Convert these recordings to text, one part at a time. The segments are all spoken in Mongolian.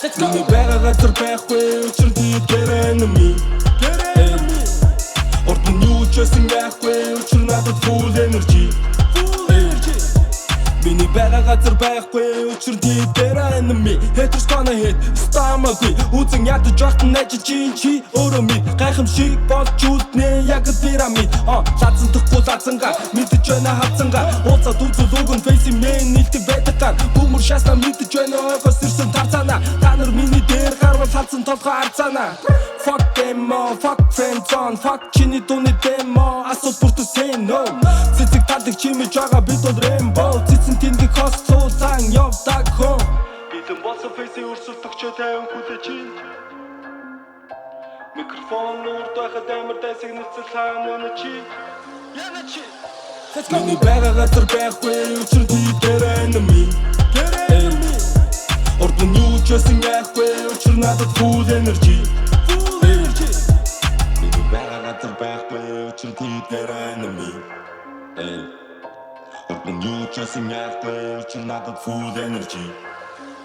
Миний байгаа газар байхгүй учир дээр enemy. Урд нь юу ч байсан яахгүй учир надад full energy. Миний байгаа газар байхгүй учир дээр enemy. Haters gonna hate стамагүй үзэн ядаж жахтан ажиж чи өөрөө мэд гайхамшиг болж үднэ яг пирамид лацсандахгүй лацанга мэдэж байна хацанга уулзаад үзүүл үгэн фейси мен нийлдэг байдаг бүүмөр шаасна мэдэж байна ойгоос ирсэн тарцаана та нар миний дээр гарвал халдсан толгой арцаана. Fuck them all, fuck friends on, fuck чиний дууны demo асууд бүртээ say no. Цэцэг талдаг чимэж байгаа бид бол rainbow цэцэн тэндгийг хослуулсан явдаг хөө бидэн болсон фейси өрсөлдөгчөө тайван хүлээж чинь микрофон урд байхад амар дайсаг нүцэл хаана чи яна чи миний байгаа газар байхгүй учир дээр enemy. Урд нь юу ч байсан яахгүй учир надад full energy. Миний байгаа газар байхгүй учир дээр enemy. Урд нь юу ч байсан яахгүй учир надад full energy.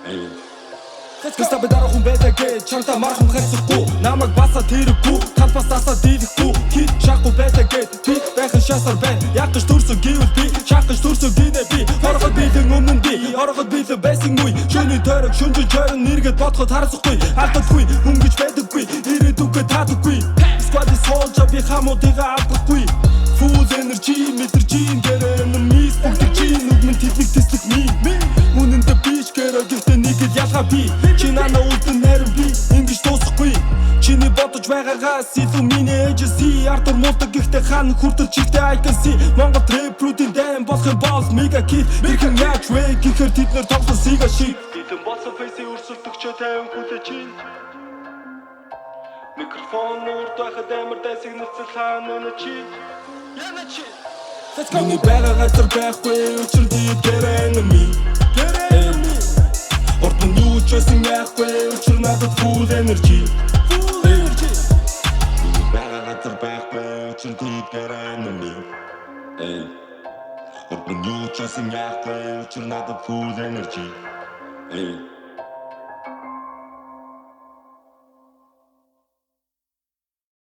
Тэстэ бэдэр хүн байдаг чамта мархан хайцахгүй намайг баса тэрэггүй талбас асаа дийлэхгүй хит шахгүй байдаг би байхын шасар байна яг гэж төрсөн гэвэл би шахаж төрсөн гинэ би ороход билэн өмнө би ороход билэн байсан үе шөний тойрог шүнжин чойрон нэргээд бодоход харахгүй алдахгүй хүн гэж байдаггүй ирээдүгөө таадаггүй squad-ийн солжа би хамуудыгаа алдахгүй full energy мэдэрчийн дээр enemy бүгдчийн нүгмэн тэтгэх тэслэх ми үнэндээ биш гэрэ гэхдээ нэг л ялгаа би чинана үлдэн нарийн би ингэж дуусахгүй чиний бодож байгаагаас илүү миний agency артур муулдаг гэхдээ хаана хүртэл чигтэй I can see Монгол рэпрүүдийн дан болох юм бол mega kid бирхэн яаж вэ гэхээр тэд нэр тоглосон сига шиг бидэн болсон фейси өрсөлдөгчөө тайван хүлээж чинь микрофон урд байхад амар дайсаг нүцэл хаана чи яна чи миний байгаа газар байхгүй учир дээр enemy. Урд нь юу ч байсан яахгүй учир надад full energy. Миний байгаа газар байхгүй учир дээр enemy. Урд нь юу ч байсан яахгүй учир надад full energy.